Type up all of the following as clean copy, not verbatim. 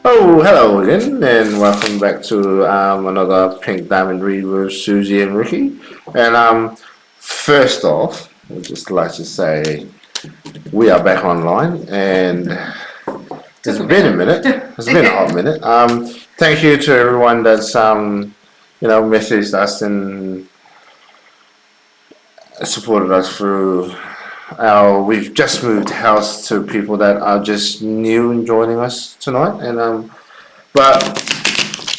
Oh, hello again, and welcome back to another Pink Diamond Read with Susie and Ricky. And first off, I'd just like to say we are back online, and Took it's a been a minute. minute. It's been a hot minute. Thank you to everyone that's messaged us and supported us through our. We've just moved house to people that are just new and joining us tonight, and but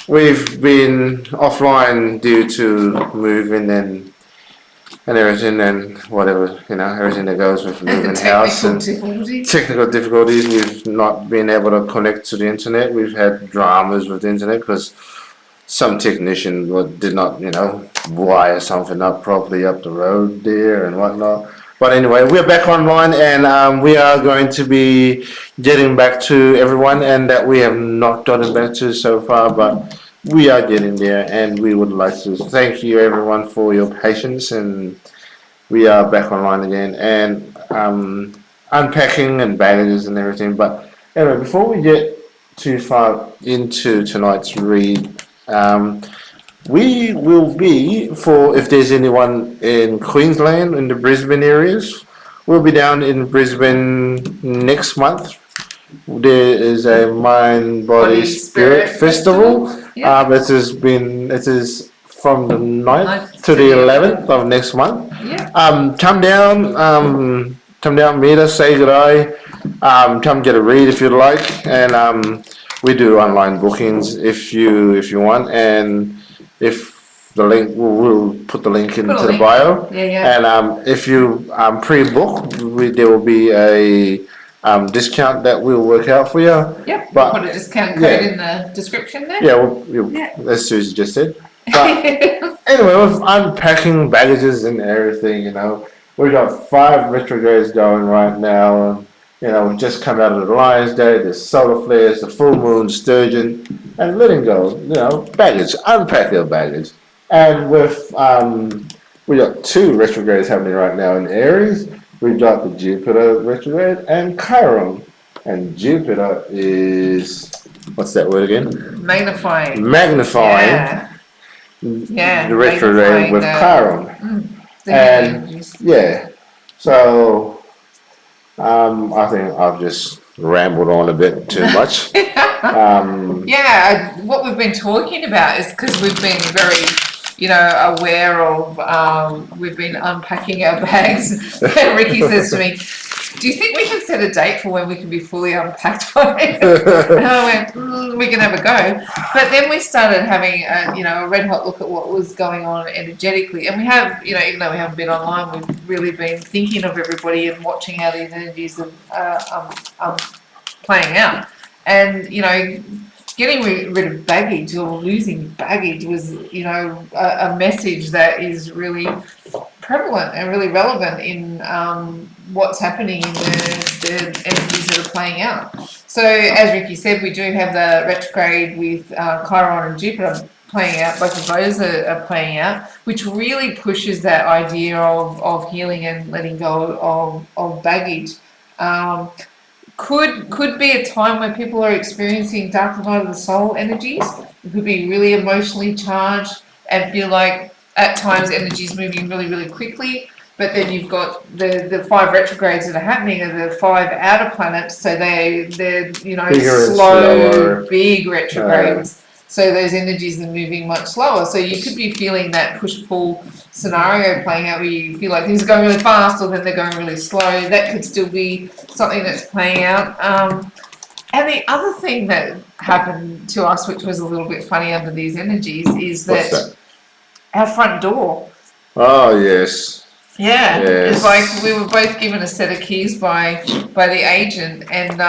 we've been offline due to moving and everything and whatever, everything that goes with moving house Technical and difficulties. technical difficulties. We've not been able to connect to the internet. We've had dramas with the internet because some technician did not, wire something up properly up the road there and whatnot. But anyway, we're back online and we are going to be getting back to everyone and that we have not gotten back to so far, but we are getting there and we would like to thank you everyone for your patience and we are back online again and unpacking and baggages and everything. But anyway, before we get too far into tonight's read, um, we will be, for if there's anyone in Queensland, in the Brisbane areas, we'll be down in Brisbane next month. There is a Mind Body Body Spirit Spirit Festival. Festival. Yeah. It is from the 9th 9th to to the the 11th 11th. of next month. Yeah. Come down, meet us, say goodbye. Come get a read if you'd like, and we do online bookings if you want, and if the link we'll put the link into Put a the link. bio, Yeah, yeah. and if you pre-book, there will be a discount that we'll work out for you. Yep. But We'll put a discount code yeah, in the description there. yeah, Yeah. as Susie just said. But anyway, with unpacking baggages and everything, we've got 5 retrogrades going right now. And, we've just come out of the Lion's Day, the solar flares, the full moon, sturgeon, and letting go, baggage, unpack your baggage. And we got 2 retrogrades happening right now in Aries. We've got the Jupiter retrograde and Chiron. And Jupiter is, what's that word again? Magnifying. Magnifying Yeah. Yeah. the retrograde Magnifying with Chiron. the And energies. yeah, so I think I've just rambled on a bit too much. What we've been talking about is because we've been very, aware of, we've been unpacking our bags. And Ricky says to me, do you think we can set a date for when we can be fully unpacked by it? And I went, we can have a go. But then we started having a red hot look at what was going on energetically. And we have, even though we haven't been online, we've really been thinking of everybody and watching how these energies are playing out. And, getting rid of baggage or losing baggage was, a message that is really prevalent and really relevant in what's happening in the energies that are playing out. So, as Ricky said, we do have the retrograde with Chiron and Jupiter playing out. Both of those are playing out, which really pushes that idea of healing and letting go of baggage. Could be a time where people are experiencing dark night of the soul energies. It could be really emotionally charged and feel like at times energy is moving really, really quickly. But then you've got the 5 retrogrades that are happening are the 5 outer planets, so they're Bigger slow, big retrogrades. So those energies are moving much slower. So you could be feeling that push-pull scenario playing out where you feel like things are going really fast or then they're going really slow. That could still be something that's playing out. And the other thing that happened to us, which was a little bit funny under these energies, is that our front door. Oh, yes. Yeah, Yes. it's like we were both given a set of keys by the agent, and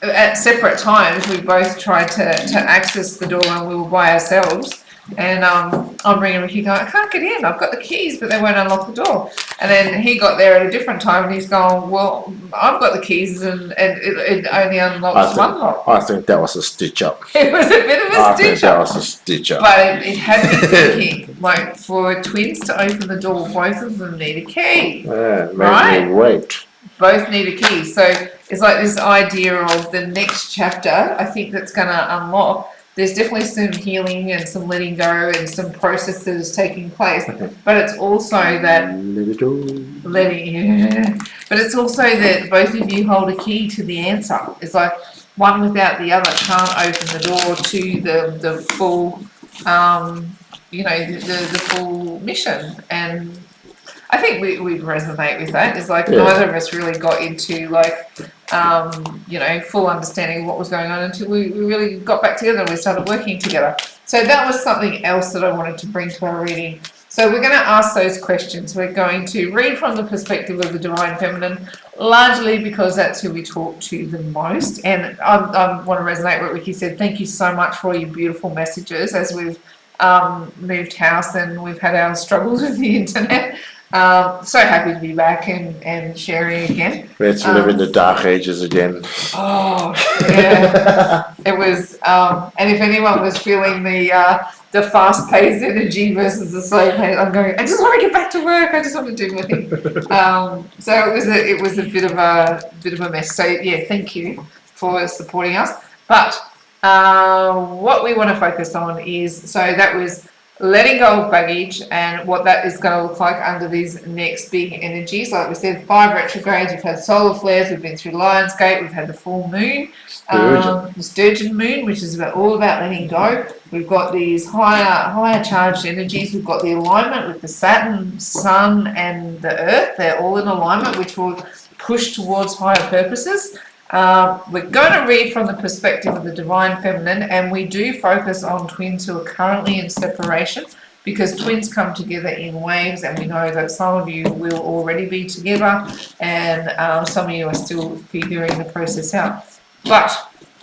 at separate times we both tried to access the door and we were by ourselves. And I'm ringing Ricky going, I can't get in, I've got the keys, but they won't unlock the door. And then he got there at a different time and he's going, well, I've got the keys and it only unlocks one lock. I think that was a stitch up. It was a bit of a stitch That up. was a stitch up. But it had me thinking, like, for twins to open the door, both of them need a key. Yeah, maybe Right. wait. Both need a key. So It's like this idea of the next chapter, I think that's going to unlock. There's definitely some healing and some letting go and some process that is taking place, but it's also that Let it go. but it's also that both of you hold a key to the answer. It's like one without the other can't open the door to the full, the full mission. And I think we resonate with that. It's like neither of us really got into full understanding of what was going on until we really got back together and we started working together. So that was something else that I wanted to bring to our reading. So we're going to ask those questions. We're going to read from the perspective of the Divine Feminine, largely because that's who we talk to the most. And I want to resonate with what Ricky said. Thank you so much for all your beautiful messages as we've moved house and we've had our struggles with the internet. So happy to be back and sharing again. Let's live in the dark ages again. Oh, yeah. It was, and if anyone was feeling the fast-paced energy versus the slow-paced, I'm going, I just want to get back to work. I just want to do my thing. So it was a bit of a mess. So yeah, thank you for supporting us. But what we want to focus on is, so that was letting go of baggage and what that is going to look like under these next big energies. Like we said, 5 retrogrades, we've had solar flares, we've been through Lionsgate, we've had the full moon, the Sturgeon moon, which is all about letting go. We've got these higher charged energies. We've got the alignment with the Saturn, Sun, and the Earth. They're all in alignment, which will push towards higher purposes. We're going to read from the perspective of the Divine Feminine, and we do focus on twins who are currently in separation, because twins come together in waves, and we know that some of you will already be together and some of you are still figuring the process out. But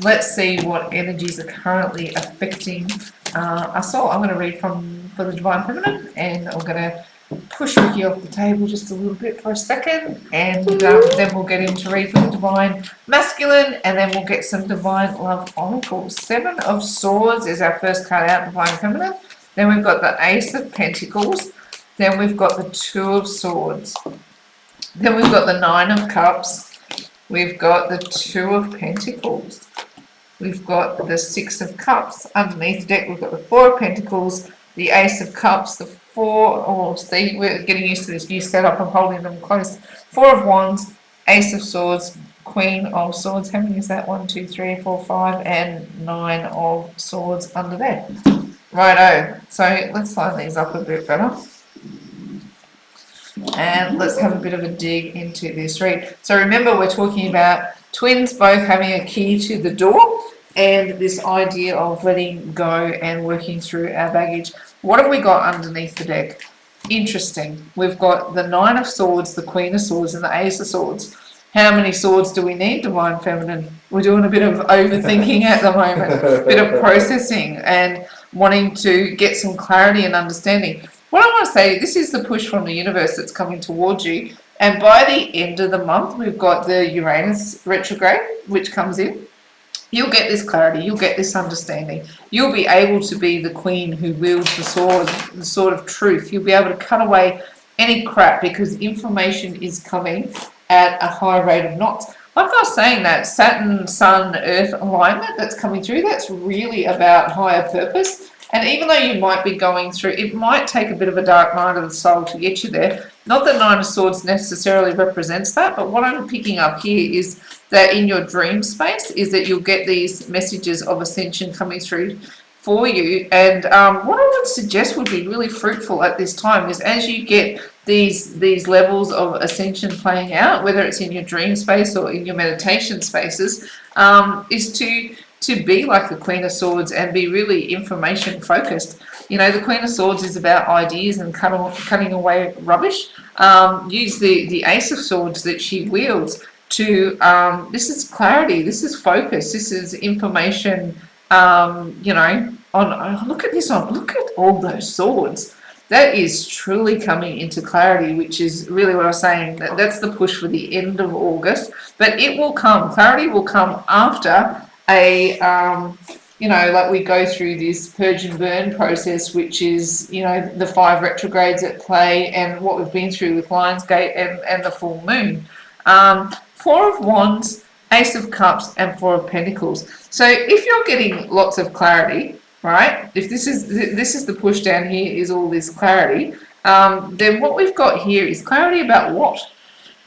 let's see what energies are currently affecting us all. I'm going to read for the Divine Feminine, and I'm going to push Ricky off the table just a little bit for a second, and then we'll get him to read for the Divine Masculine, and then we'll get some Divine Love Oracles. 7 of Swords is our first card out, Divine Feminine. Then we've got the Ace of Pentacles. Then we've got the 2 of Swords. Then we've got the 9 of Cups. We've got the 2 of Pentacles. We've got the 6 of Cups. Underneath the deck, we've got the 4 of Pentacles, the Ace of Cups, the 4, see, we're getting used to this new setup. I'm holding them close. 4 of Wands, Ace of Swords, Queen of Swords. How many is that? 1, 2, 3, 4, 5, and 9 of Swords under there. Righto. So let's line these up a bit better. And let's have a bit of a dig into this read. So remember, we're talking about twins both having a key to the door, and this idea of letting go and working through our baggage. What have we got underneath the deck? Interesting. We've got the 9 of Swords, the Queen of Swords, and the Ace of Swords. How many swords do we need, Divine Feminine? We're doing a bit of overthinking at the moment, a bit of processing and wanting to get some clarity and understanding. What I want to say, this is the push from the universe that's coming towards you. And by the end of the month, we've got the Uranus retrograde, which comes in. You'll get this clarity, you'll get this understanding. You'll be able to be the queen who wields the sword of truth. You'll be able to cut away any crap, because information is coming at a high rate of knots. Like I was saying, that Saturn, Sun, Earth alignment that's coming through, that's really about higher purpose. And even though you might be going through, it might take a bit of a dark night of the soul to get you there. Not that 9 of Swords necessarily represents that, but what I'm picking up here is that in your dream space is that you'll get these messages of ascension coming through for you. And what I would suggest would be really fruitful at this time is, as you get these levels of ascension playing out, whether it's in your dream space or in your meditation spaces, is to be like the Queen of Swords and be really information focused. You know, the Queen of Swords is about ideas and cutting away rubbish. Use the Ace of Swords that she wields to, this is clarity, this is focus, this is information, you know, look at all those swords. That is truly coming into clarity, which is really what I was saying. That's the push for the end of August. But it will come, clarity will come after a, you know, like we go through this Purge and Burn process, which is, you know, the 5 retrogrades at play and what we've been through with Lionsgate and the full moon. 4 of Wands Ace of Cups, and Four of Pentacles. So if you're getting lots of clarity, right? If this is the push down here is all this clarity, then what we've got here is clarity about what?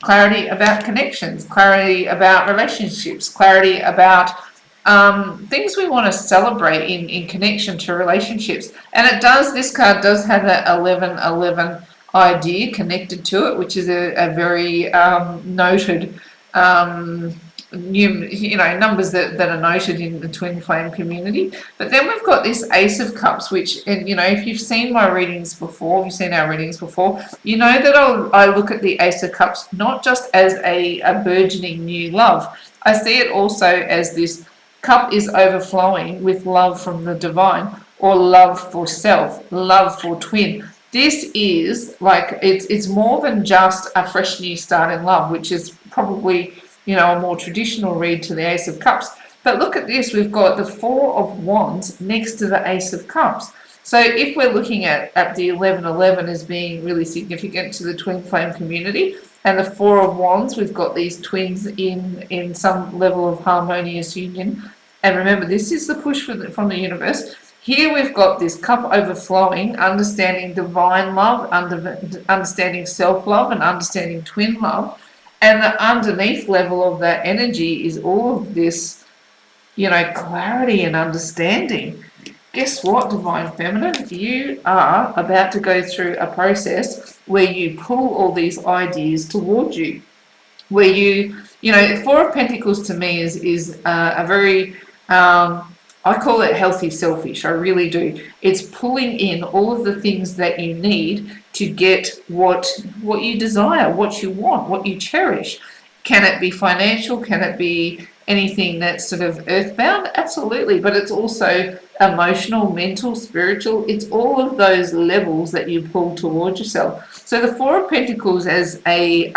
Clarity about connections, clarity about relationships, clarity about things we want to celebrate in connection to relationships. And this card does have that 1111 idea connected to it, which is a very noted numbers that are noted in the twin flame community. But then we've got this Ace of Cups, which, and if you've seen my readings before, if you've seen our readings before, you know that I look at the Ace of Cups not just as a burgeoning new love. I see it also as this cup is overflowing with love from the divine, or love for self, love for twin. This is like, it's more than just a fresh new start in love, which is probably a more traditional read to the Ace of Cups. But look at this, we've got the Four of Wands next to the Ace of Cups. So if we're looking at the 1111 as being really significant to the twin flame community, and the Four of Wands, we've got these twins in some level of harmonious union. And remember, this is the push from the universe. Here we've got this cup overflowing, understanding divine love, understanding self-love, and understanding twin love. And the underneath level of that energy is all of this, clarity and understanding. Guess what, Divine Feminine? You are about to go through a process where you pull all these ideas towards you. Where Four of Pentacles to me is a very, I call it healthy selfish. I really do. It's pulling in all of the things that you need to get what you desire, what you want, what you cherish. Can it be financial? Can it be anything that's sort of earthbound? Absolutely. But it's also emotional, mental, spiritual. It's all of those levels that you pull towards yourself. So the Four of Pentacles as a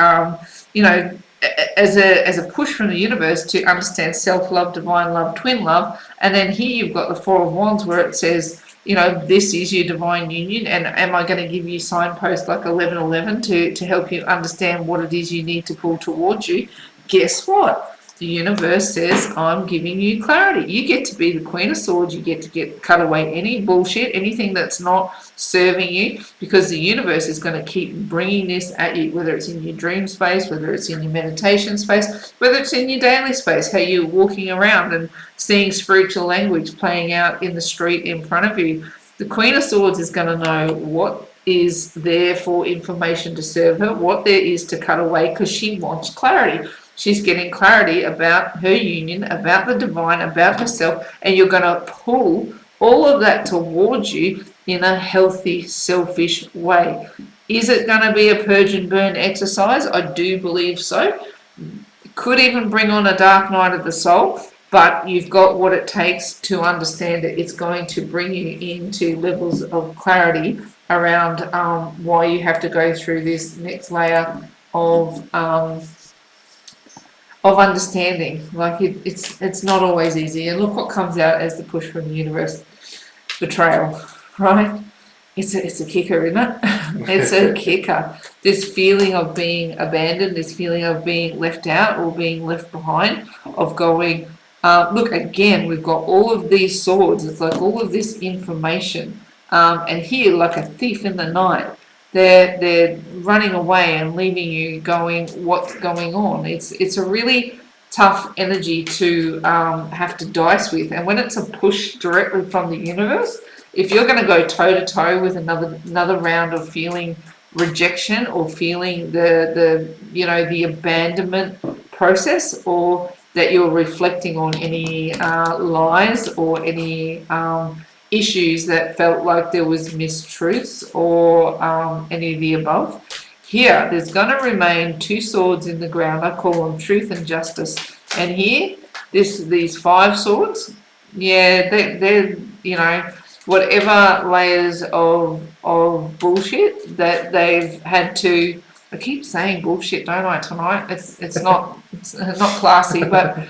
as a push from the universe to understand self-love, divine love, twin love. And then here you've got the Four of Wands where it says, this is your divine union, and am I going to give you signposts like 1111 to help you understand what it is you need to pull towards you? Guess what? The universe says, I'm giving you clarity. You get to be the Queen of Swords. You get to cut away any bullshit, anything that's not serving you, because the universe is going to keep bringing this at you, whether it's in your dream space, whether it's in your meditation space, whether it's in your daily space, how you're walking around and seeing spiritual language playing out in the street in front of you. The Queen of Swords is going to know what is there for information to serve her, what there is to cut away, because she wants clarity. She's getting clarity about her union, about the divine, about herself, and you're going to pull all of that towards you in a healthy, selfish way. Is it going to be a purge and burn exercise? I do believe so. Could even bring on a dark night of the soul, but you've got what it takes to understand it. It's going to bring you into levels of clarity around why you have to go through this next layer of understanding. Like it's not always easy. And look what comes out as the push from the universe. Betrayal, right? It's a kicker, isn't it? It's a kicker. This feeling of being abandoned, this feeling of being left out or being left behind, of going, look, again, we've got all of these swords. It's like all of this information. And here, like a thief in the night, they're running away and leaving you going, what's going on? It's a really tough energy to have to dice with. And when it's a push directly from the universe, if you're going to go toe-to-toe with another round of feeling rejection or feeling the abandonment process, or that you're reflecting on any lies or any issues that felt like there was mistruths or any of the above. Here, there's going to remain two swords in the ground. I call them truth and justice. And here, these five swords, yeah, they're whatever layers of bullshit that they've had to. I keep saying bullshit, don't I, tonight? It's not classy, but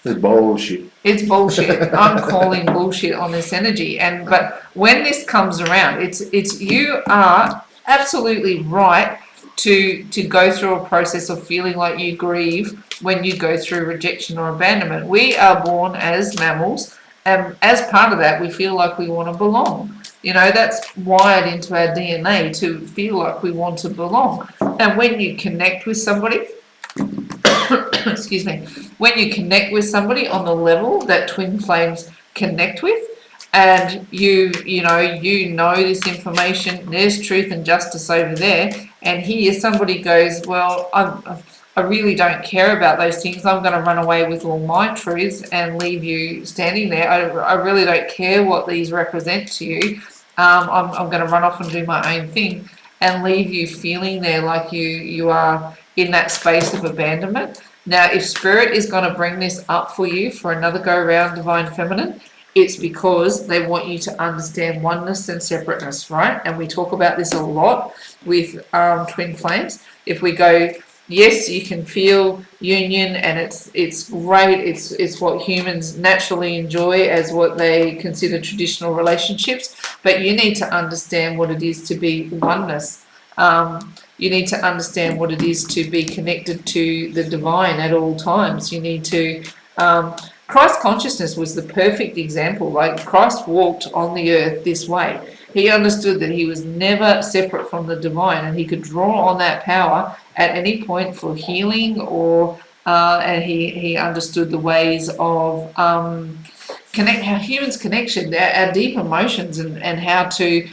it's bullshit. It's bullshit. I'm calling bullshit on this energy. But when this comes around, it's you are absolutely right to go through a process of feeling like you grieve when you go through rejection or abandonment. We are born as mammals, and as part of that, we feel like we want to belong. You know, that's wired into our DNA to feel like we want to belong. And when you connect with somebody, excuse me, when you connect with somebody on the level that twin flames connect with, and you know this information, there's truth and justice over there, and here somebody goes, well, I really don't care about those things. I'm going to run away with all my truths and leave you standing there. I really don't care what these represent to you. I'm going to run off and do my own thing and leave you feeling there like you are in that space of abandonment. Now, if Spirit is going to bring this up for you for another go round, Divine Feminine, it's because they want you to understand oneness and separateness, right? And we talk about this a lot with twin flames. If we go, yes, you can feel union, and it's great. It's what humans naturally enjoy as what they consider traditional relationships. But you need to understand what it is to be oneness. You need to understand what it is to be connected to the divine at all times. You need to. Christ consciousness was the perfect example. Like, Christ walked on the earth this way. He understood that he was never separate from the divine, and he could draw on that power at any point for healing, or and he understood the ways of how humans connection, our deep emotions, and how to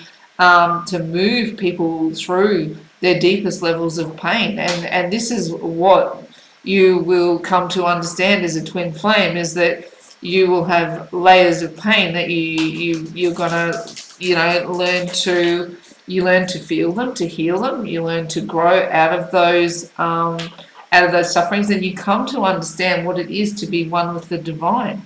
move people through their deepest levels of pain. And this is what you will come to understand as a twin flame, is that you will have layers of pain that you're gonna learn to feel them, to heal them. You learn to grow out of those sufferings, and you come to understand what it is to be one with the divine.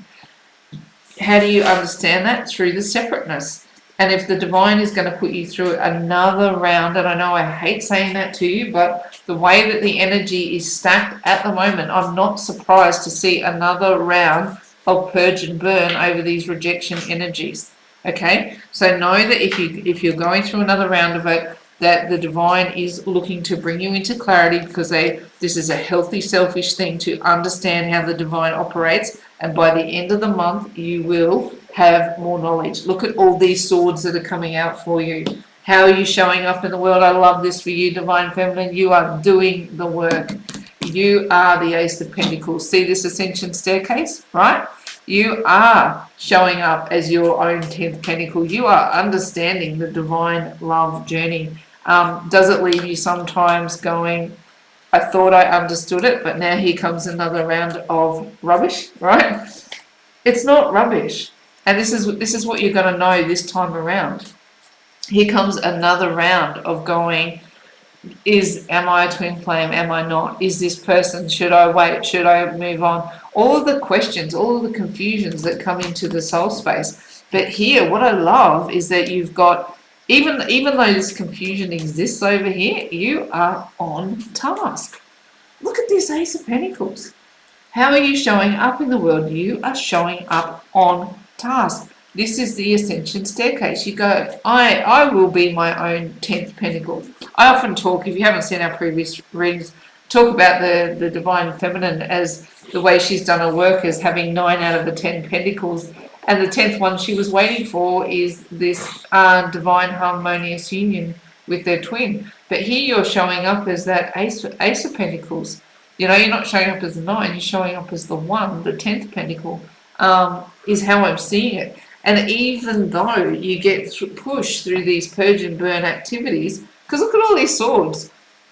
How do you understand that? Through the separateness. And if the divine is going to put you through another round, and I know I hate saying that to you, but the way that the energy is stacked at the moment, I'm not surprised to see another round of purge and burn over these rejection energies. Okay, so know that if you're going through another round of it, that the divine is looking to bring you into clarity, because this is a healthy, selfish thing to understand how the divine operates. And by the end of the month, you will have more knowledge. Look at all these swords that are coming out for you. How are you showing up in the world? I love this for you, Divine Feminine. You are doing the work. You are the Ace of Pentacles. See this ascension staircase, right? You are showing up as your own 10th pentacle. You are understanding the divine love journey. Does it leave you sometimes going, I thought I understood it, but now here comes another round of rubbish, right? It's not rubbish. And this is what you're going to know this time around. Here comes another round of going, am I a twin flame? Am I not? Is this person? Should I wait? Should I move on? All of the questions, all of the confusions that come into the soul space. But here, what I love is that you've got, even though this confusion exists over here, you are on task. Look at this Ace of Pentacles. How are you showing up in the world? You are showing up on task. This is the ascension staircase. You go, I will be my own 10th pentacle. I often talk, if you haven't seen our previous readings, talk about the divine feminine as the way she's done her work as having 9 out of the 10 pentacles. And the 10th one she was waiting for is this divine harmonious union with their twin. But here you're showing up as that ace of pentacles. You know, you're not showing up as the 9, you're showing up as the 1, the 10th pentacle, is how I'm seeing it. And even though you get pushed through these purge and burn activities, because look at all these swords.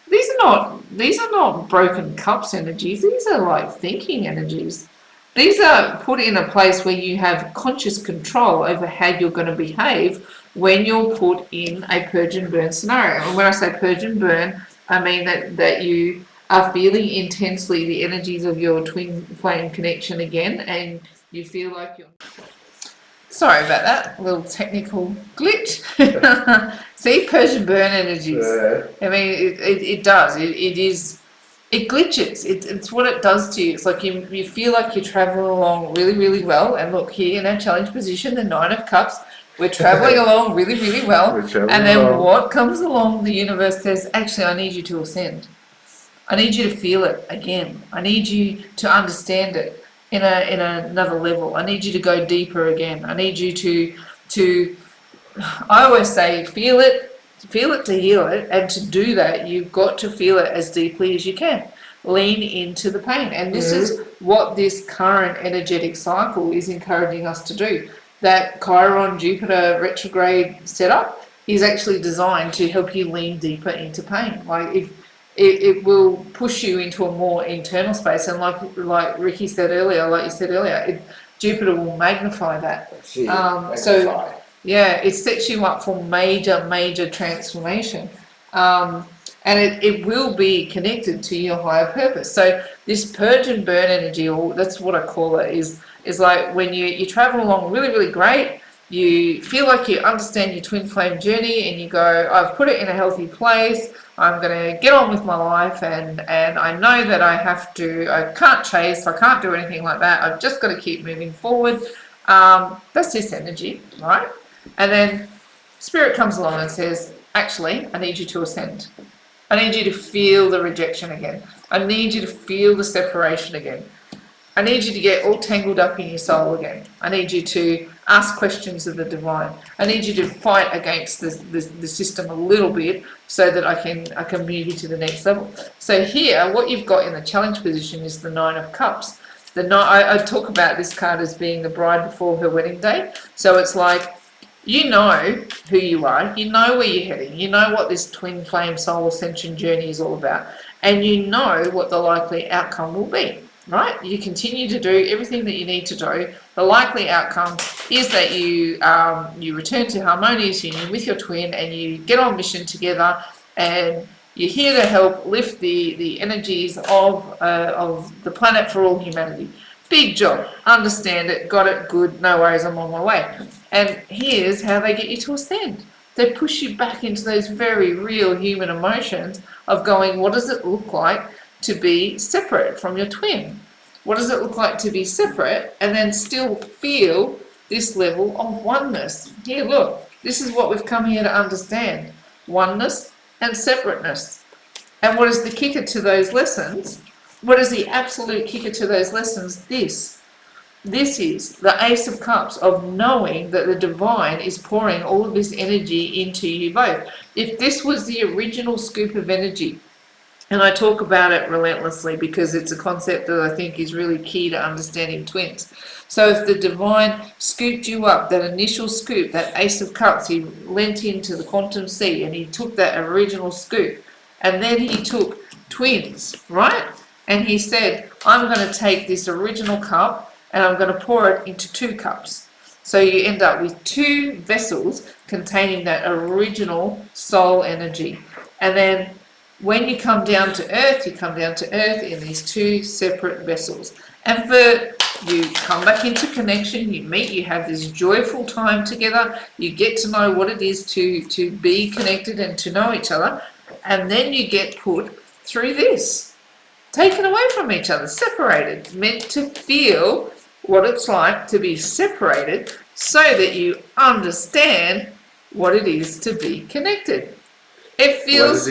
These are not broken cups energies. These are like thinking energies. These are put in a place where you have conscious control over how you're going to behave when you're put in a purge and burn scenario. And when I say purge and burn, I mean that you are feeling intensely the energies of your twin flame connection again, and you feel like you're... Sorry about that, a little technical glitch. See, purge and burn energies. I mean, it does. It glitches. It's what it does to you. It's like you feel like you're traveling along really, really well. And look here in our challenge position, the 9 of Cups. We're traveling along really, really well. We're traveling And then along. what comes along, the universe says, actually, I need you to ascend. I need you to feel it again. I need you to understand it in another level. I need you to go deeper again. I need you to I always say feel it to heal it, and to do that you've got to feel it as deeply as you can. Lean into the pain. And this is what this current energetic cycle is encouraging us to do. That Chiron Jupiter retrograde setup is actually designed to help you lean deeper into pain. Like if it will push you into a more internal space, and like Ricky said earlier, like you said earlier, Jupiter will magnify that. So yeah, it sets you up for major transformation, and it will be connected to your higher purpose. So this purge and burn energy, or that's what I call it, is like when you travel along really great. You feel like you understand your twin flame journey, and you go, I've put it in a healthy place. I'm going to get on with my life, and I know that I can't chase, I can't do anything like that. I've just got to keep moving forward. That's this energy, right? And then Spirit comes along and says, actually, I need you to ascend. I need you to feel the rejection again. I need you to feel the separation again. I need you to get all tangled up in your soul again. I need you to ask questions of the divine. I need you to fight against the system a little bit so that I can move you to the next level. So here, what you've got in the challenge position is the Nine of Cups. I talk about this card as being the bride before her wedding day. So it's like, you know who you are, you know where you're heading, you know what this twin flame soul ascension journey is all about, and you know what the likely outcome will be. Right? You continue to do everything that you need to do. The likely outcome is that you return to harmonious union with your twin, and you get on mission together, and you're here to help lift the energies of the planet for all humanity. Big job. Understand it. Got it. Good. No worries. I'm on my way. And here's how they get you to ascend. They push you back into those very real human emotions of going, what does it look like to be separate from your twin? What does it look like to be separate and then still feel this level of oneness? Here, look, this is what we've come here to understand. Oneness and separateness. And what is the kicker to those lessons? What is the absolute kicker to those lessons? This is the Ace of Cups, of knowing that the divine is pouring all of this energy into you both. If this was the original scoop of energy, and I talk about it relentlessly because it's a concept that I think is really key to understanding twins. So if the divine scooped you up, that initial scoop, that Ace of Cups, he leant into the quantum sea and he took that original scoop, and then he took twins, right? And he said, I'm going to take this original cup and I'm going to pour it into 2 cups. So you end up with 2 vessels containing that original soul energy. And then when you come down to earth, you come down to earth in these 2 separate vessels. And you come back into connection, you meet, you have this joyful time together, you get to know what it is to be connected and to know each other, and then you get put through this, taken away from each other, separated, meant to feel what it's like to be separated so that you understand what it is to be connected. It feels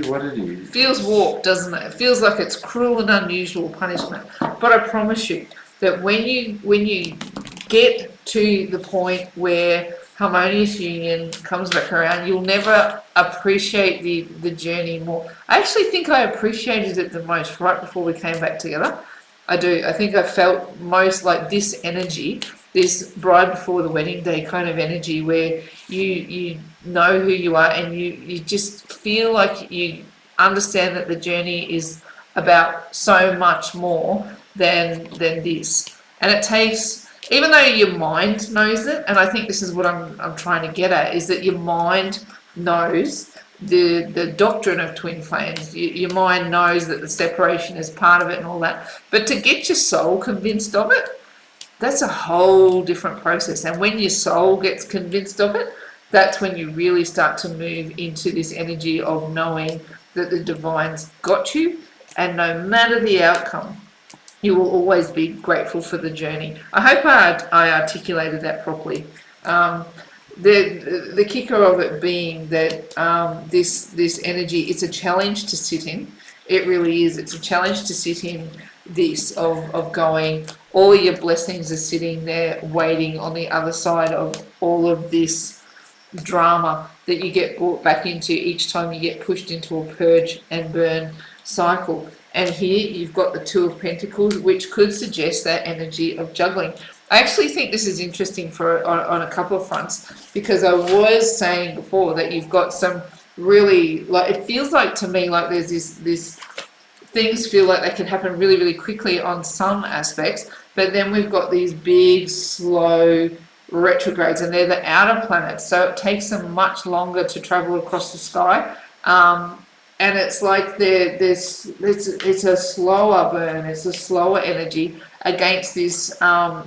what it is. Feels warped, doesn't it? It feels like it's cruel and unusual punishment. But I promise you that when you get to the point where harmonious union comes back around, you'll never appreciate the journey more. I actually think I appreciated it the most right before we came back together. I do. I think I felt most like this energy, this bride before the wedding day kind of energy, where you know who you are and you just feel like you understand that the journey is about so much more than this. And it takes, even though your mind knows it, and I think this is what I'm trying to get at, is that your mind knows the doctrine of twin flames. Your mind knows that the separation is part of it and all that. But to get your soul convinced of it, that's a whole different process. And when your soul gets convinced of it, that's when you really start to move into this energy of knowing that the divine's got you, and no matter the outcome, you will always be grateful for the journey. I hope I articulated that properly. the kicker of it being that this energy, it's a challenge to sit in. It really is. It's a challenge to sit in this of going, all your blessings are sitting there waiting on the other side of all of this drama that you get brought back into each time you get pushed into a purge and burn cycle. And here you've got the Two of Pentacles, which could suggest that energy of juggling. I actually think this is interesting on a couple of fronts, because I was saying before that you've got some really, like, it feels like to me like there's this things feel like they can happen really, really quickly on some aspects, but then we've got these big, slow retrogrades, and they're the outer planets, so it takes them much longer to travel across the sky. And it's like it's a slower burn, it's a slower energy against this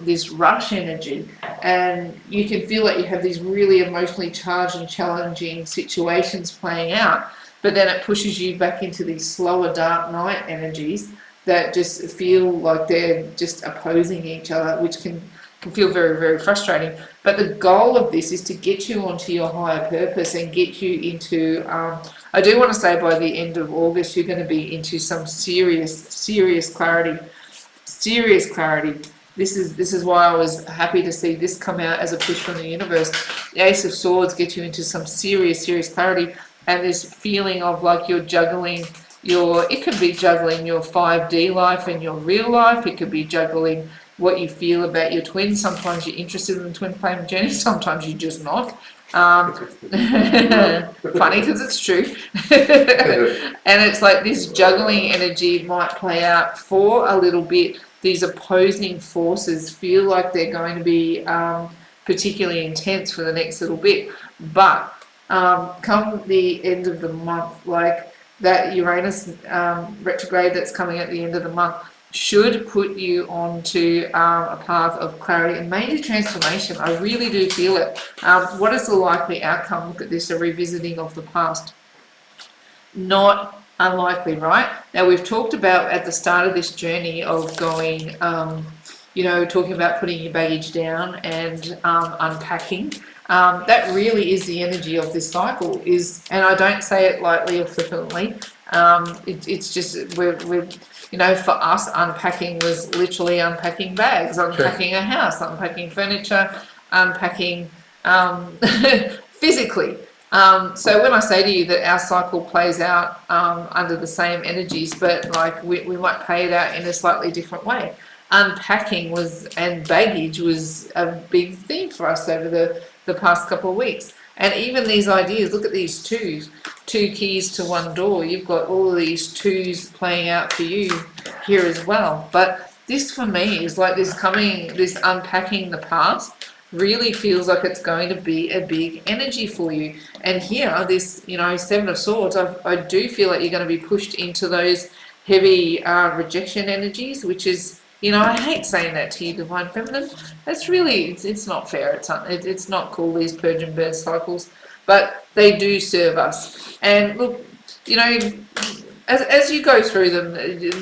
this rush energy, and you can feel that you have these really emotionally charged and challenging situations playing out, but then it pushes you back into these slower dark night energies that just feel like they're just opposing each other, which can feel very, very frustrating. But the goal of this is to get you onto your higher purpose and get you into, I do want to say by the end of August, you're going to be into some serious clarity. Serious clarity. This is why I was happy to see this come out as a push from the universe. The Ace of Swords gets you into some serious clarity, and this feeling of like you're juggling it could be juggling your 5D life and your real life. It could be juggling what you feel about your twin. Sometimes you're interested in the twin flame journey, sometimes you're just not. Funny because it's true. And it's like this juggling energy might play out for a little bit. These opposing forces feel like they're going to be particularly intense for the next little bit, but come the end of the month, like that Uranus retrograde that's coming at the end of the month should put you onto a path of clarity and major transformation. I really do feel it. What is the likely outcome? Look at this, a revisiting of the past. Not unlikely, right? Now, we've talked about at the start of this journey of going, talking about putting your baggage down and unpacking. That really is the energy of this cycle, and I don't say it lightly or flippantly. It's just we're for us, unpacking was literally unpacking bags, unpacking a house, unpacking furniture, unpacking physically. So when I say to you that our cycle plays out under the same energies, but like we might play it out in a slightly different way. Unpacking and baggage was a big theme for us over the past couple of weeks. And even these ideas, look at these two keys to one door. You've got all of these twos playing out for you here as well. But this for me is like this unpacking the past really feels like it's going to be a big energy for you. And here, this, Seven of Swords, I do feel like you're going to be pushed into those heavy rejection energies, which is, I hate saying that to you, Divine Feminine. That's really, it's not fair. It's not cool, these purge and burn cycles, but they do serve us. And look, as you go through them,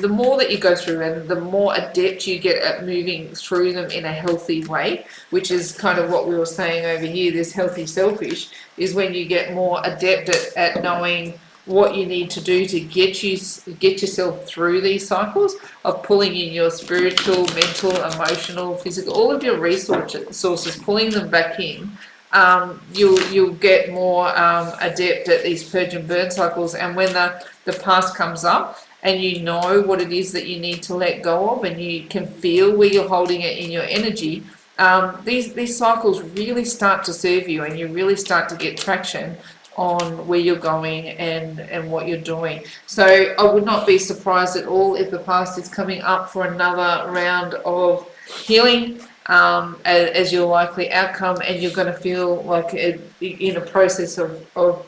the more that you go through and the more adept you get at moving through them in a healthy way, which is kind of what we were saying over here, this healthy selfish, is when you get more adept at knowing what you need to do to get yourself through these cycles of pulling in your spiritual, mental, emotional, physical, all of your resources, pulling them back in. You'll get more adept at these purge and burn cycles, and when the past comes up and you know what it is that you need to let go of, and you can feel where you're holding it in your energy, these cycles really start to serve you, and you really start to get traction on where you're going and what you're doing. So I would not be surprised at all if the past is coming up for another round of healing as your likely outcome, and you're going to feel like in a process of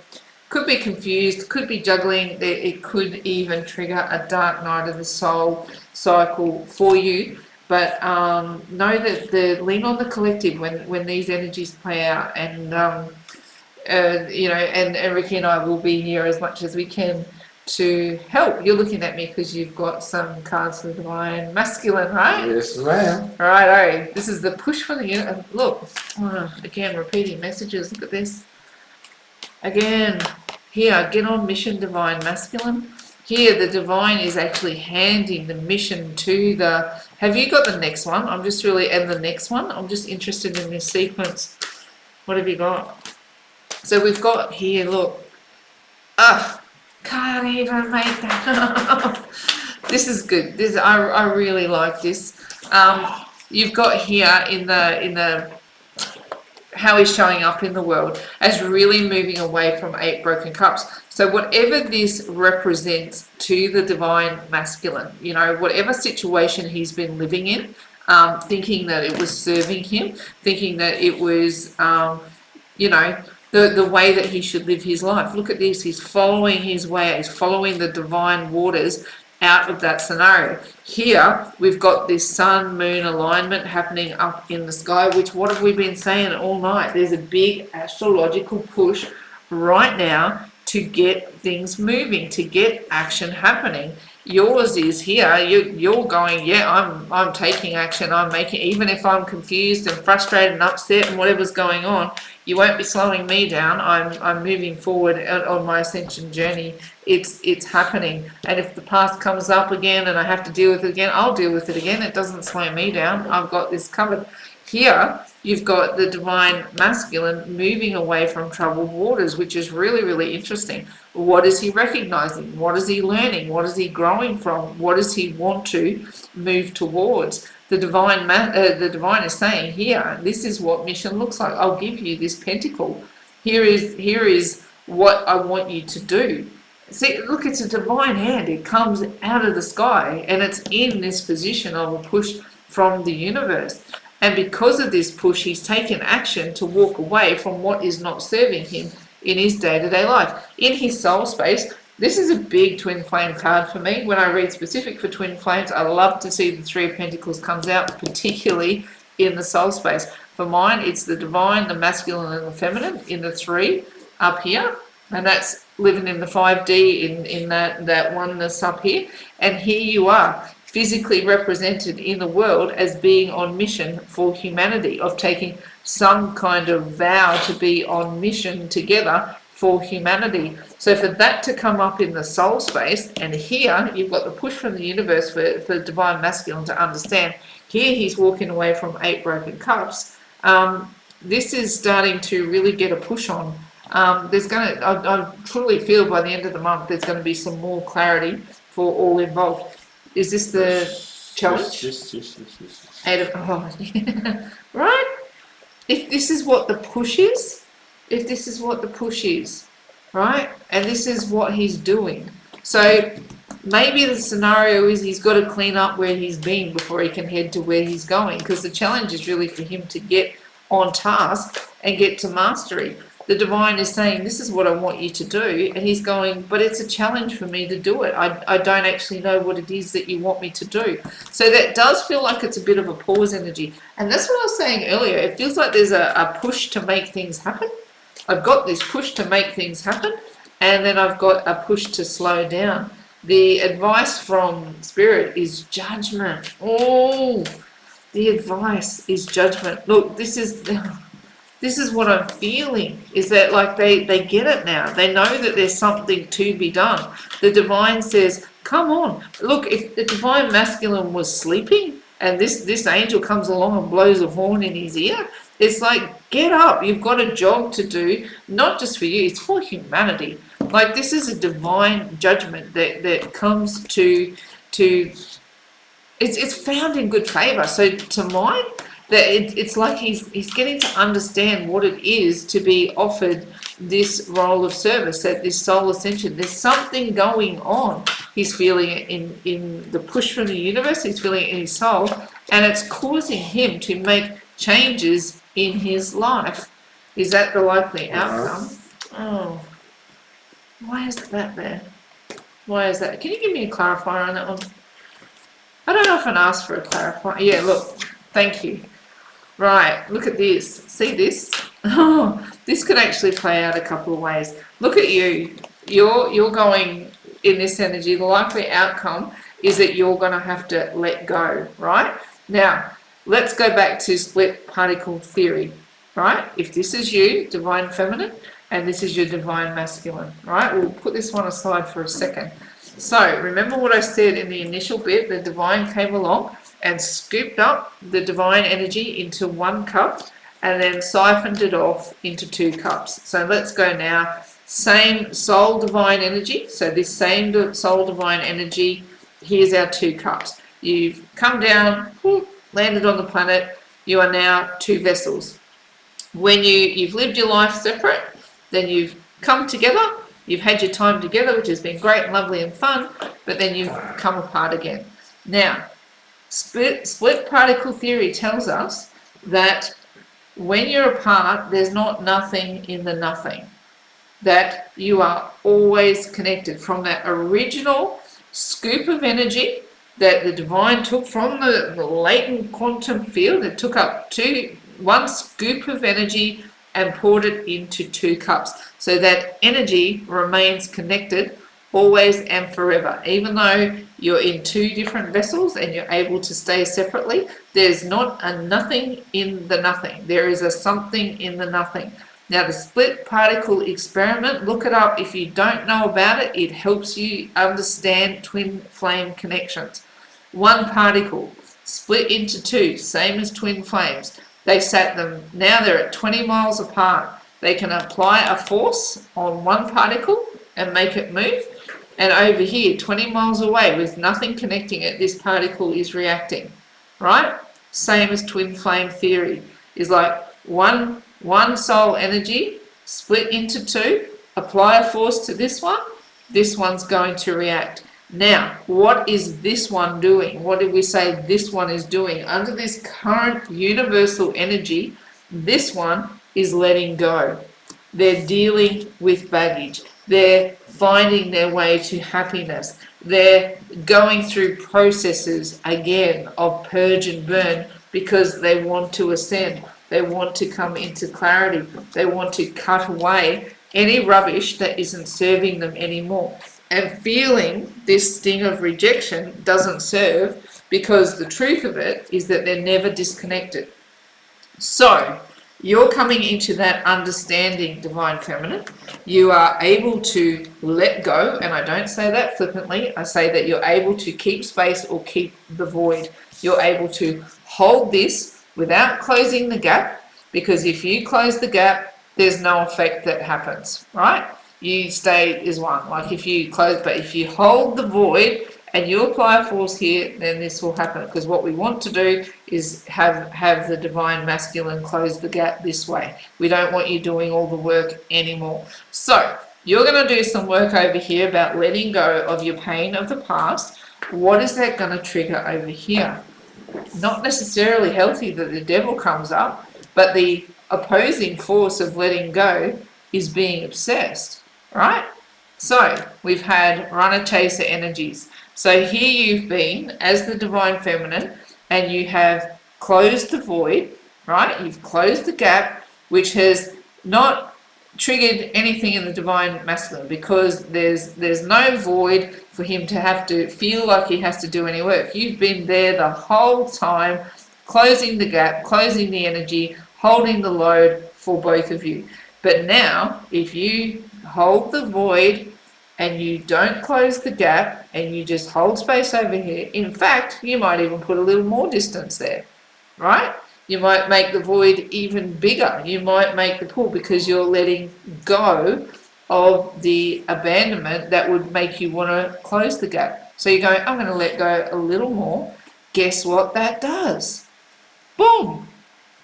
could be confused, could be juggling, it could even trigger a dark night of the soul cycle for you. But know that lean on the collective when these energies play out, and and Ricky and I will be here as much as we can to help. You're looking at me because you've got some cards for the divine masculine, right? Yes, ma'am. Righto. This is the push for the unit. Look, again, repeating messages. Look at this. Again, here, get on mission, divine masculine. Here, the divine is actually handing the mission to the. Have you got the next one? I'm just really, and the next one. I'm just interested in this sequence. What have you got? So we've got here. Look. Can't even make that up. This is good. This I really like this. You've got here in the how he's showing up in the world as really moving away from 8 broken cups. So whatever this represents to the divine masculine, you know, whatever situation he's been living in, thinking that it was serving him, thinking that it was, you know, the way that he should live his life. Look at this. He's following his way. He's following the divine waters out of that scenario. Here, we've got this sun-moon alignment happening up in the sky, which what have we been saying all night? There's a big astrological push right now to get things moving, to get action happening. Yours is here. You're going, yeah, I'm taking action. I'm making, even if I'm confused and frustrated and upset and whatever's going on, you won't be slowing me down. I'm moving forward on my ascension journey. It's happening. And if the past comes up again and I have to deal with it again, I'll deal with it again. It doesn't slow me down. I've got this covered. Here, you've got the divine masculine moving away from troubled waters, which is really, really interesting. What is he recognizing? What is he learning? What is he growing from? What does he want to move towards? The divine is saying here, this is what mission looks like. I'll give you this pentacle. Here is what I want you to do. See, look, it's a divine hand. It comes out of the sky and it's in this position of a push from the universe. And because of this push, he's taken action to walk away from what is not serving him in his day-to-day life. In his soul space, this is a big twin flame card for me. When I read specific for twin flames, I love to see the 3 of Pentacles comes out, particularly in the soul space. For mine, it's the divine, the masculine, and the feminine in the 3 up here. And that's living in the 5D in that oneness up here. And here you are, physically represented in the world as being on mission for humanity, of taking some kind of vow to be on mission together for humanity. So for that to come up in the soul space, and here you've got the push from the universe for divine masculine to understand. Here he's walking away from 8 broken cups. This is starting to really get a push on. I truly feel by the end of the month there's going to be some more clarity for all involved. Is this the challenge? Yes. 8 of, yeah. Right? If this is what the push is, right? And this is what he's doing. So maybe the scenario is he's got to clean up where he's been before he can head to where he's going, because the challenge is really for him to get on task and get to mastery. The divine is saying, this is what I want you to do. And he's going, but it's a challenge for me to do it. I don't actually know what it is that you want me to do. So that does feel like it's a bit of a pause energy. And that's what I was saying earlier. It feels like there's a push to make things happen. I've got this push to make things happen. And then I've got a push to slow down. The advice from Spirit is judgment. Oh, the advice is judgment. Look, this is what I'm feeling, is that like they get it now. They know that there's something to be done. The divine says, come on. Look, if the divine masculine was sleeping and this angel comes along and blows a horn in his ear, it's like, get up. You've got a job to do, not just for you, it's for humanity. Like, this is a divine judgment that comes to it's found in good favor. So to mine, that it's like he's getting to understand what it is to be offered this role of service, at this soul ascension. There's something going on. He's feeling it in the push from the universe. He's feeling it in his soul, and it's causing him to make changes in his life. Is that the likely outcome? Oh, why is that there? Why is that? Can you give me a clarifier on that one? I don't often ask for a clarifier. Yeah, look, thank you. Right, look at this. See this? Oh, this could actually play out a couple of ways. Look at you. You're going in this energy, the likely outcome is that you're going to have to let go, right? Now, let's go back to split particle theory, right? If this is you, divine feminine, and this is your divine masculine, right? We'll put this one aside for a second. So remember what I said in the initial bit, the divine came along and scooped up the divine energy into one cup and then siphoned it off into 2 cups. So let's go now. Same soul divine energy. So this same soul divine energy, here's our 2 cups. You've come down, landed on the planet. You are now 2 vessels. When you've lived your life separate, then you've come together. You've had your time together, which has been great and lovely and fun, but then you've come apart again. Now, split particle theory tells us that when you're apart, there's not nothing in the nothing. That you are always connected from that original scoop of energy that the divine took from the latent quantum field. It took up one scoop of energy and poured it into 2 cups. So that energy remains connected always and forever. Even though you're in 2 different vessels and you're able to stay separately, there's not a nothing in the nothing. There is a something in the nothing. Now, the split particle experiment, look it up if you don't know about it. It helps you understand twin flame connections. 1 particle split into 2, same as twin flames. They sat them, now they're at 20 miles apart. They can apply a force on 1 particle and make it move. And over here, 20 miles away, with nothing connecting it, this particle is reacting, right? Same as twin flame theory. Is like one soul energy split into 2, apply a force to this one's going to react. Now, what is this one doing? What did we say this one is doing? Under this current universal energy, this one is letting go. They're dealing with baggage. They're finding their way to happiness. They're going through processes, again, of purge and burn because they want to ascend. They want to come into clarity. They want to cut away any rubbish that isn't serving them anymore. And feeling this sting of rejection doesn't serve, because the truth of it is that they're never disconnected. So you're coming into that understanding, divine feminine. You are able to let go, and I don't say that flippantly. I say that you're able to keep space or keep the void. You're able to hold this without closing the gap, because if you close the gap, there's no effect that happens, right? You stay as one. Like if you close, but if you hold the void and you apply a force here, then this will happen. Because what we want to do is have the divine masculine close the gap this way. We don't want you doing all the work anymore. So you're going to do some work over here about letting go of your pain of the past. What is that going to trigger over here? Not necessarily healthy that the devil comes up, but the opposing force of letting go is being obsessed. Right? So we've had runner chaser energies. So here you've been as the divine feminine and you have closed the void, right? You've closed the gap, which has not triggered anything in the divine masculine, because there's no void for him to have to feel like he has to do any work. You've been there the whole time, closing the gap, closing the energy, holding the load for both of you. But now, if you hold the void and you don't close the gap and you just hold space over here, in fact, you might even put a little more distance there, right? You might make the void even bigger. You might make the pull, because you're letting go of the abandonment that would make you want to close the gap. So you're going, I'm going to let go a little more. Guess what that does? Boom!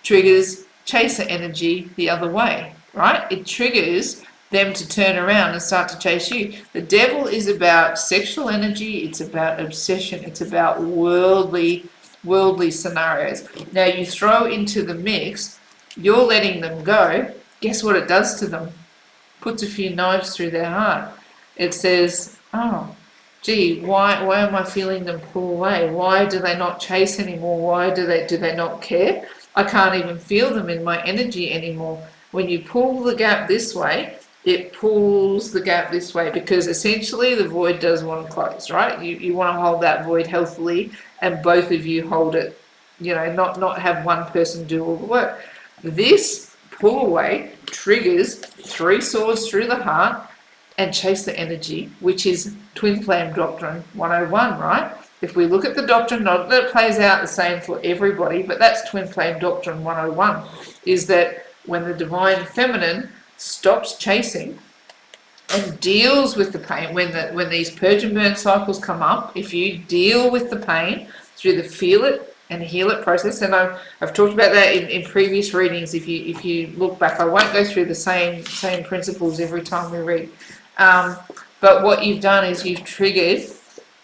Triggers chaser energy the other way, right? It triggers them to turn around and start to chase you. The devil is about sexual energy. It's about obsession. It's about worldly scenarios. Now you throw into the mix, you're letting them go. Guess what it does to them? Puts a few knives through their heart. It says, oh, gee, why am I feeling them pull away? Why do they not chase anymore? Why do they not care? I can't even feel them in my energy anymore. When you pull the gap this way, it pulls the gap this way, because essentially the void does want to close, right? You want to hold that void healthily, and both of you hold it, not have one person do all the work. This pull away triggers 3 swords through the heart and chase the energy, which is twin flame doctrine 101, right? If we look at the doctrine, not that it plays out the same for everybody, but that's twin flame doctrine 101, is that when the divine feminine stops chasing and deals with the pain, when these purge and burn cycles come up, if you deal with the pain through the feel it and heal it process, and I've talked about that in previous readings. If you look back, I won't go through the same principles every time we read, but what you've done is you've triggered.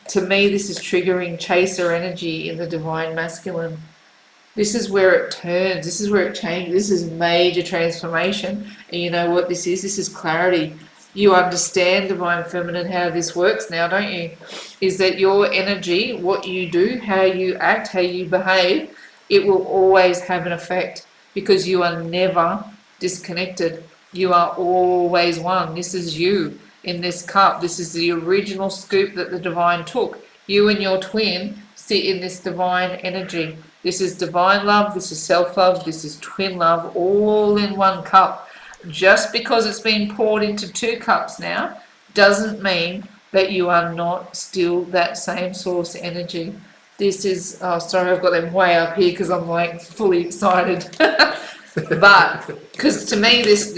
To me, this is triggering chaser energy in the divine masculine. This is where it turns. This is where it changes. This is major transformation. And you know what this is? This is clarity. You understand, divine feminine, how this works now, don't you? Is that your energy, what you do, how you act, how you behave, it will always have an effect, because you are never disconnected. You are always one. This is you in this cup. This is the original scoop that the divine took. You and your twin sit in this divine energy. This is divine love, this is self-love, this is twin love, all in one cup. Just because it's been poured into 2 cups now doesn't mean that you are not still that same source energy. This is, oh sorry, I've got them way up here because I'm like fully excited. But because to me this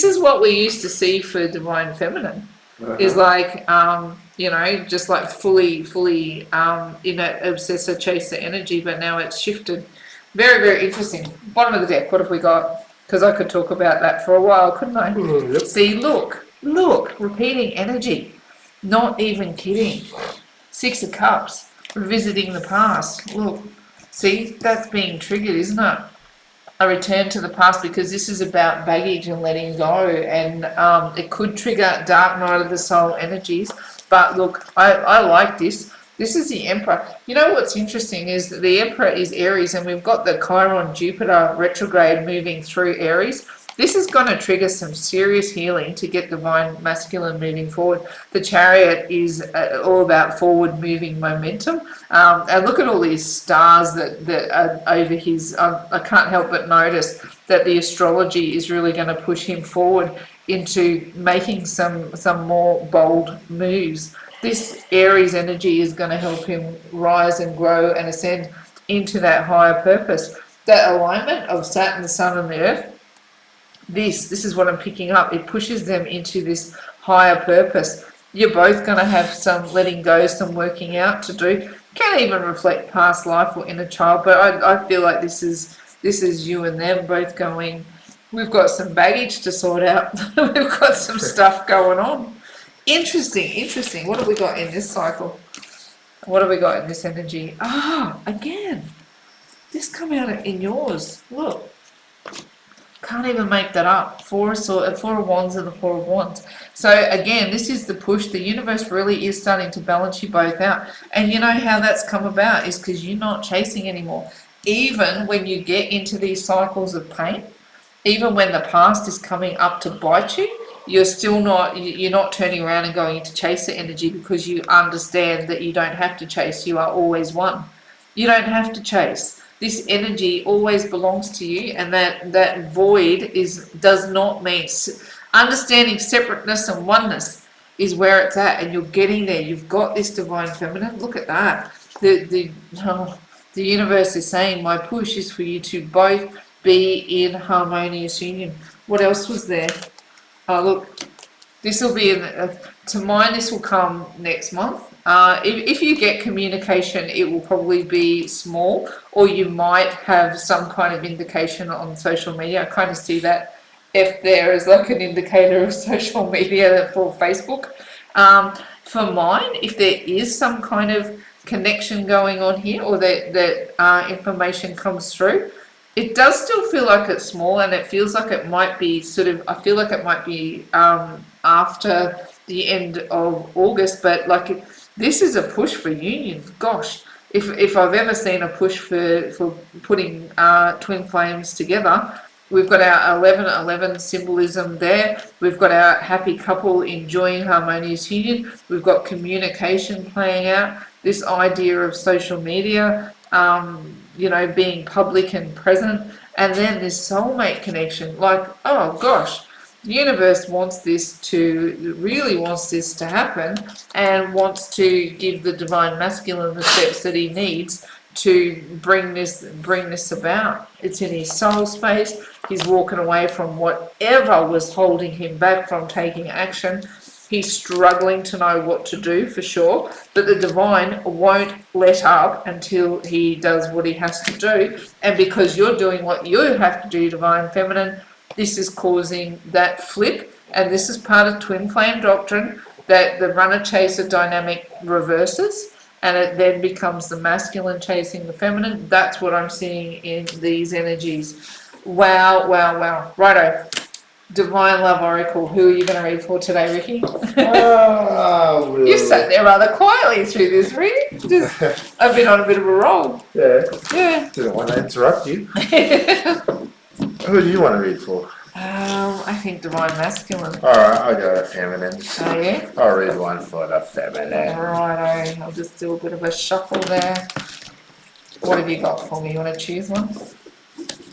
is what we used to see for divine feminine. Is like just like fully obsessor chaser energy, but now it's shifted. Very, very interesting. Bottom of the deck, what have we got? Because I could talk about that for a while, couldn't I? Yep. See, look, repeating energy. Not even kidding. 6 of Cups, revisiting the past. Look, see, that's being triggered, isn't it? A return to the past, because this is about baggage and letting go, and it could trigger dark night of the soul energies. But look, I like this. This is the Emperor. You know what's interesting is that the Emperor is Aries, and we've got the Chiron Jupiter retrograde moving through Aries. This is going to trigger some serious healing to get divine masculine moving forward. The Chariot is all about forward moving momentum. And look at all these stars that are over his. I can't help but notice that the astrology is really going to push him forward into making some more bold moves. This Aries energy is going to help him rise and grow and ascend into that higher purpose. That alignment of Saturn, the Sun, and the Earth. This is what I'm picking up. It pushes them into this higher purpose. You're both going to have some letting go, some working out to do. Can't even reflect past life or inner child, but I feel like this is you and them both going, we've got some baggage to sort out. We've got some stuff going on. Interesting. What have we got in this cycle? What have we got in this energy? Again, this come out in yours. Look. Can't even make that up. 4 of Wands and the 4 of Wands. So again, this is the push. The universe really is starting to balance you both out. And you know how that's come about is because you're not chasing anymore. Even when you get into these cycles of pain, even when the past is coming up to bite you, you're not turning around and going into chaser energy, because you understand that you don't have to chase. You are always one. You don't have to chase. This energy always belongs to you, and that void does not mean understanding separateness and oneness is where it's at, and you're getting there. You've got this divine feminine. Look at that. The universe is saying my push is for you to both be in harmonious union. What else was there? Oh look, this will be to mine. This will come next month. If you get communication, it will probably be small, or you might have some kind of indication on social media. I kind of see that F there as like an indicator of social media for Facebook. For mine, if there is some kind of connection going on here, or that information comes through, it does still feel like it's small, and it feels like it might be I feel like it might be after the end of August, but like this is a push for union. Gosh, if I've ever seen a push for putting twin flames together, We've got our 11:11 symbolism there. We've got our happy couple enjoying harmonious union. We've got communication playing out. This idea of social media, being public and present. And then this soulmate connection. Like, oh gosh, the universe really wants this to happen, and wants to give the divine masculine the steps that he needs to bring this about. It's in his soul space. He's walking away from whatever was holding him back from taking action. He's struggling to know what to do, for sure, but the divine won't let up until he does what he has to do. And because you're doing what you have to do, divine feminine, this is causing that flip. And this is part of twin flame doctrine, that the runner chaser dynamic reverses, and it then becomes the masculine chasing the feminine. That's what I'm seeing in these energies. Wow, wow, wow. Righto. Divine Love Oracle. Who are you going to read for today, Ricky? You've sat there rather quietly through this reading. I've been on a bit of a roll. Yeah. Didn't want to interrupt you. Who do you want to read for? I think Divine Masculine. Alright, I'll go to feminine. Oh, yeah? I'll read one for the feminine. Righto. I'll just do a bit of a shuffle there. What have you got for me? You want to choose one?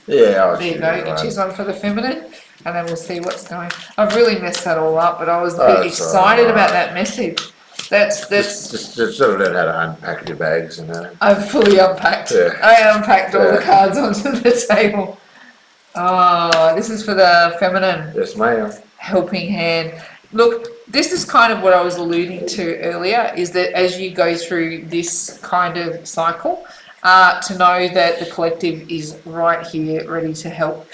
Yeah, I'll There you go. You choose one for the feminine, and then we'll see what's going. I've really messed that all up, but I was a bit excited about that message. That's Just sort of learn how to unpack your bags and I've fully unpacked. Yeah. I unpacked all the cards onto the table. Oh, this is for the feminine. Yes, ma'am. Helping hand. Look, this is kind of what I was alluding to earlier, is that as you go through this kind of cycle, to know that the collective is right here, ready to help.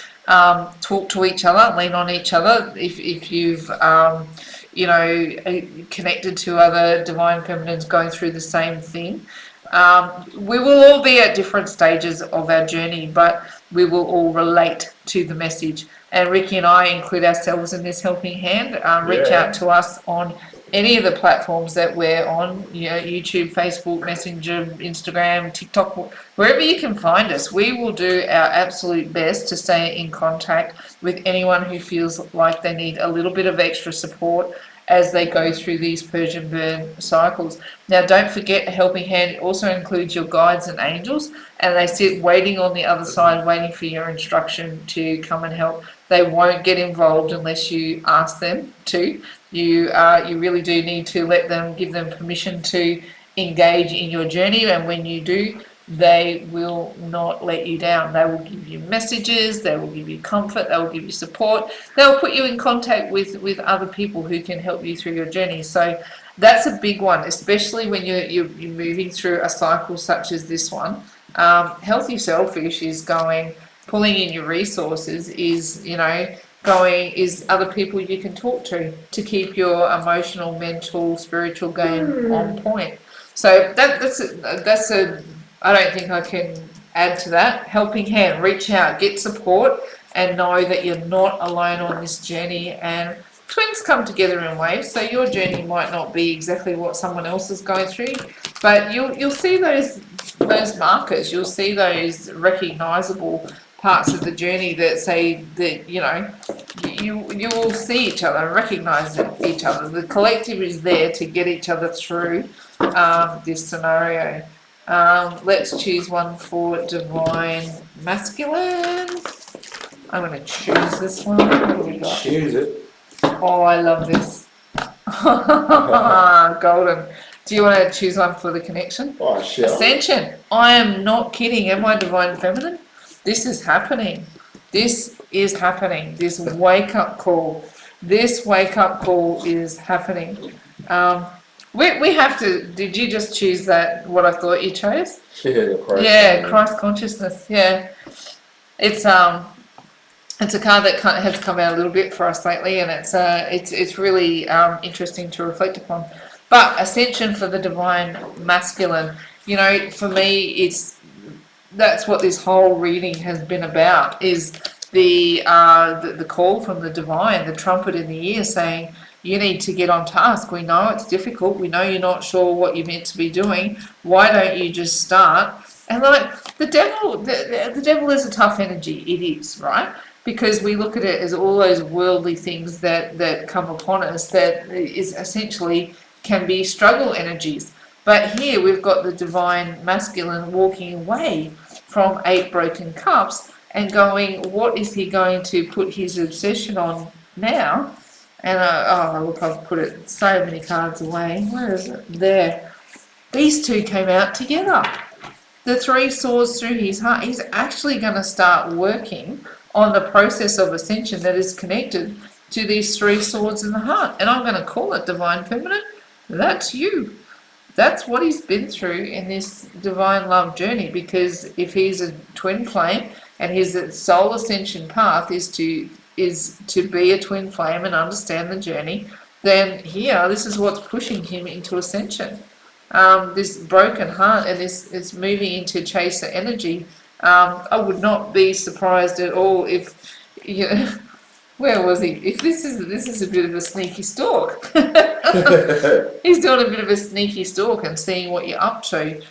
Talk to each other, lean on each other. If you've, connected to other divine feminines going through the same thing, we will all be at different stages of our journey, but we will all relate to the message. And Ricky and I include ourselves in this helping hand. Reach out to us on any of the platforms that we're on, YouTube, Facebook, Messenger, Instagram, TikTok, wherever you can find us. We will do our absolute best to stay in contact with anyone who feels like they need a little bit of extra support as they go through these Purge and Burn cycles. Now, don't forget, a helping hand also includes your guides and angels, and they sit waiting on the other side, waiting for your instruction to come and help. They won't get involved unless you ask them to. You really do need to give them permission to engage in your journey, and when you do, they will not let you down. They will give you messages, they will give you comfort, they will give you support, they'll put you in contact with other people who can help you through your journey. So that's a big one, especially when you're moving through a cycle such as this one. Healthy selfish is pulling in your resources, is other people you can talk to keep your emotional, mental, spiritual game on point. So that's a I don't think I can add to that. Helping hand, reach out, get support, and know that you're not alone on this journey. And twins come together in waves, so your journey might not be exactly what someone else is going through, but you'll see those markers, you'll see those recognizable parts of the journey that say that you will see each other and recognize each other. The collective is there to get each other through this scenario. Let's choose one for Divine Masculine. I'm going to choose this one. What have we got? Choose it. Oh, I love this. Golden. Do you want to choose one for the connection? Oh, sure. Ascension. I am not kidding. Am I Divine Feminine? This is happening. This is happening. This wake-up call. This wake-up call is happening. We have to. Did you just choose that? What I thought you chose? Yeah, Christ consciousness. Yeah, it's a card that has come out a little bit for us lately, and it's really interesting to reflect upon. But ascension for the Divine Masculine. For me, that's what this whole reading has been about. Is the call from the divine, the trumpet in the ear, saying, you need to get on task. We know it's difficult. We know you're not sure what you're meant to be doing. Why don't you just start? And the devil is a tough energy. It is, right? because we look at it as all those worldly things that come upon us that is essentially can be struggle energies. But here we've got the divine masculine walking away from 8 broken cups and going, what is he going to put his obsession on now? And oh look, I've put it so many cards away. Where is it? There. These two came out together. The 3 swords through his heart. He's actually going to start working on the process of ascension that is connected to these 3 swords in the heart. And I'm going to call it divine feminine. That's you. That's what he's been through in this divine love journey, because if he's a twin flame and his soul ascension path is to be a twin flame and understand the journey, then here, this is what's pushing him into ascension. This broken heart and this moving into chaser energy. I would not be surprised at all if, you know, where was he? If this is a bit of a sneaky stalk. He's doing a bit of a sneaky stalk and seeing what you're up to.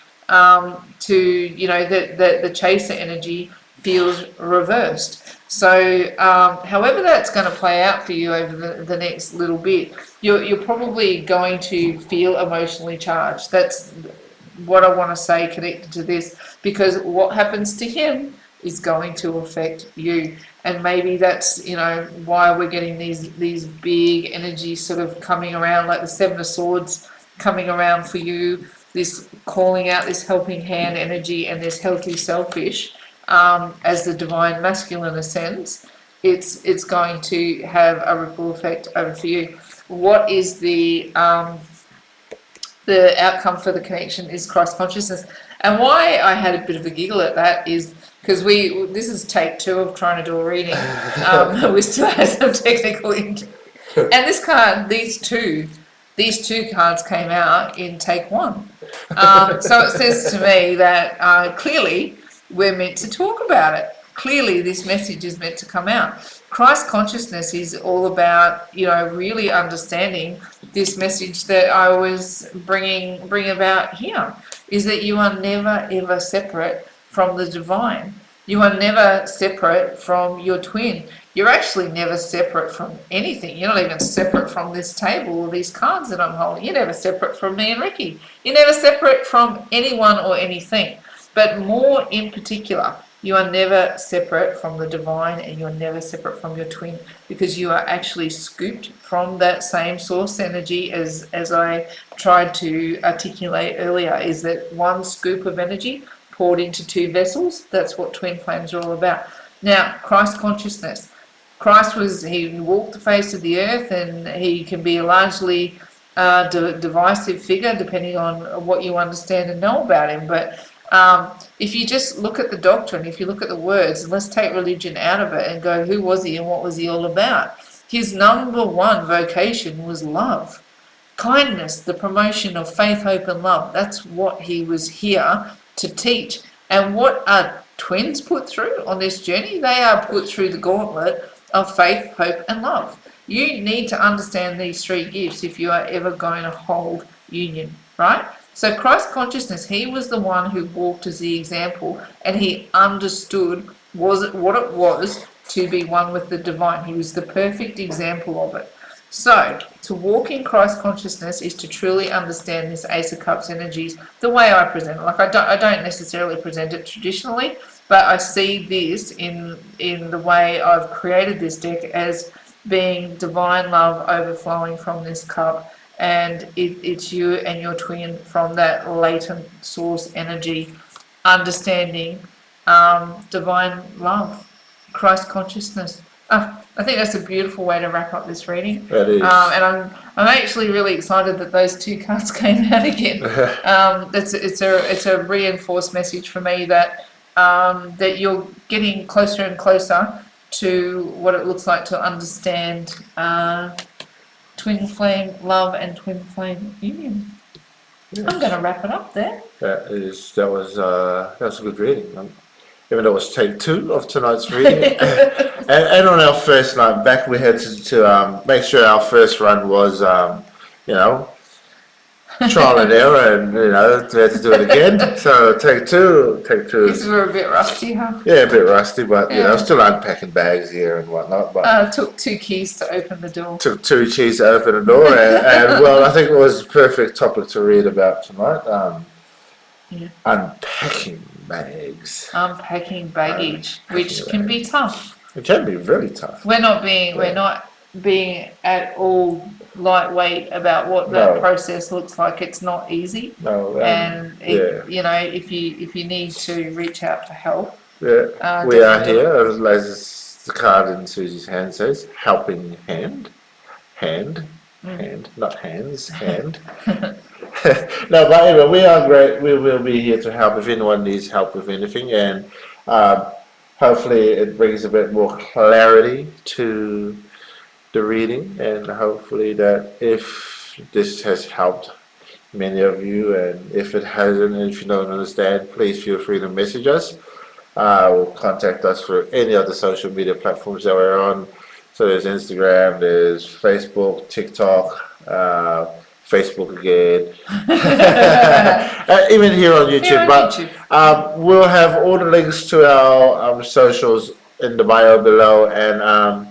You know, that the chaser energy feels reversed. So however that's going to play out for you over the next little bit, you're probably going to feel emotionally charged. That's what I want to say connected to this, because what happens to him is going to affect you. And maybe that's, you know, why we're getting these big energies sort of coming around, like the 7 of Swords coming around for you, this calling out this helping hand energy and this healthy selfish. As the divine masculine ascends, it's going to have a ripple effect over for you. What is the outcome for the connection is Christ consciousness. And why I had a bit of a giggle at that is because this is take 2 of trying to do a reading. We still had some technical and this card, these two cards came out in take 1. So it says to me that clearly we're meant to talk about it. Clearly this message is meant to come out. Christ consciousness is all about, you know, really understanding this message that I was bring about here, is that you are never ever separate from the divine. You are never separate from your twin. You're actually never separate from anything. You're not even separate from this table or these cards that I'm holding. You're never separate from me and Ricky. You're never separate from anyone or anything. But more in particular, you are never separate from the divine, and you're never separate from your twin, because you are actually scooped from that same source energy, as I tried to articulate earlier, is that one scoop of energy poured into 2 vessels. That's what twin flames are all about. Now, Christ consciousness. Christ he walked the face of the earth, and he can be a largely divisive figure depending on what you understand and know about him. But if you just look at the doctrine, if you look at the words, and let's take religion out of it and go, who was he and what was he all about? His number 1 vocation was love, kindness, the promotion of faith, hope and love. That's what he was here to teach. And what are twins put through on this journey? They are put through the gauntlet of faith, hope and love. You need to understand these 3 gifts if you are ever going to hold union, right? So Christ consciousness, he was the one who walked as the example, and he understood what it was to be one with the divine. He was the perfect example of it. So to walk in Christ consciousness is to truly understand this Ace of Cups energies the way I present it. Like I don't necessarily present it traditionally, but I see this in the way I've created this deck as being divine love overflowing from this cup. And it's you and your twin from that latent source energy, understanding divine love, Christ consciousness. I think that's a beautiful way to wrap up this reading. That is. And I'm actually really excited that those 2 cards came out again. It's a reinforced message for me that that you're getting closer and closer to what it looks like to understand twin flame love and twin flame union. Yes. I'm going to wrap it up there. That was a good reading. Even though it was take 2 of tonight's reading, and on our first night back, we had to make sure our first run was, you know, trial and error, and we had to do it again. So take two. Because we're a bit rusty, huh? Yeah, a bit rusty, but Yeah. still unpacking bags here and whatnot. But Took 2 keys to open the door. took 2 keys to open the door, and well, I think it was a perfect topic to read about tonight. Yeah. Unpacking bags. Unpacking baggage, which can be tough. It can be very tough. We're not being at all lightweight about what that No. process looks like. It's not easy, No, and if you need to reach out for help, yeah, we are here, as the card in Susie's hand says, helping hand, not hands, hand. No, but anyway, we are great. We will be here to help if anyone needs help with anything, and hopefully it brings a bit more clarity to the reading, and hopefully that if this has helped many of you, and if it hasn't, and if you don't understand, please feel free to message us or contact us through any other social media platforms that we're on. So there's Instagram, there's Facebook, TikTok, Facebook again, even here on YouTube. We'll have all the links to our socials in the bio below, and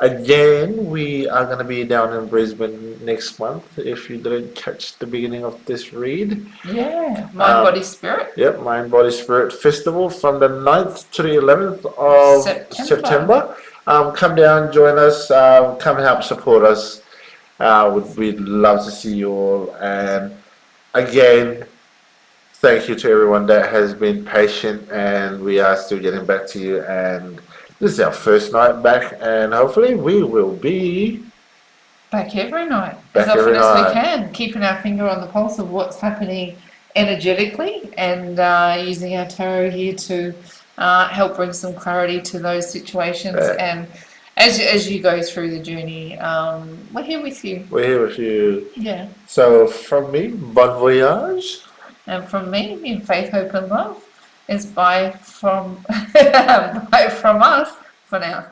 again, we are going to be down in Brisbane next month. If you didn't catch the beginning of this read, yeah, Mind Body Spirit. Yep, Mind Body Spirit Festival from the 9th to the 11th of September. Come down, join us, come and help support us. We'd love to see you all. And again, thank you to everyone that has been patient, and we are still getting back to you. And this is our first night back, and hopefully we will be back every night, back as often every as we night. can, keeping our finger on the pulse of what's happening energetically, and using our tarot here to help bring some clarity to those situations. And as you go through the journey, we're here with you. We're here with you. Yeah. So from me, bon voyage. And from me, in faith, hope, and love, is bye from us for now.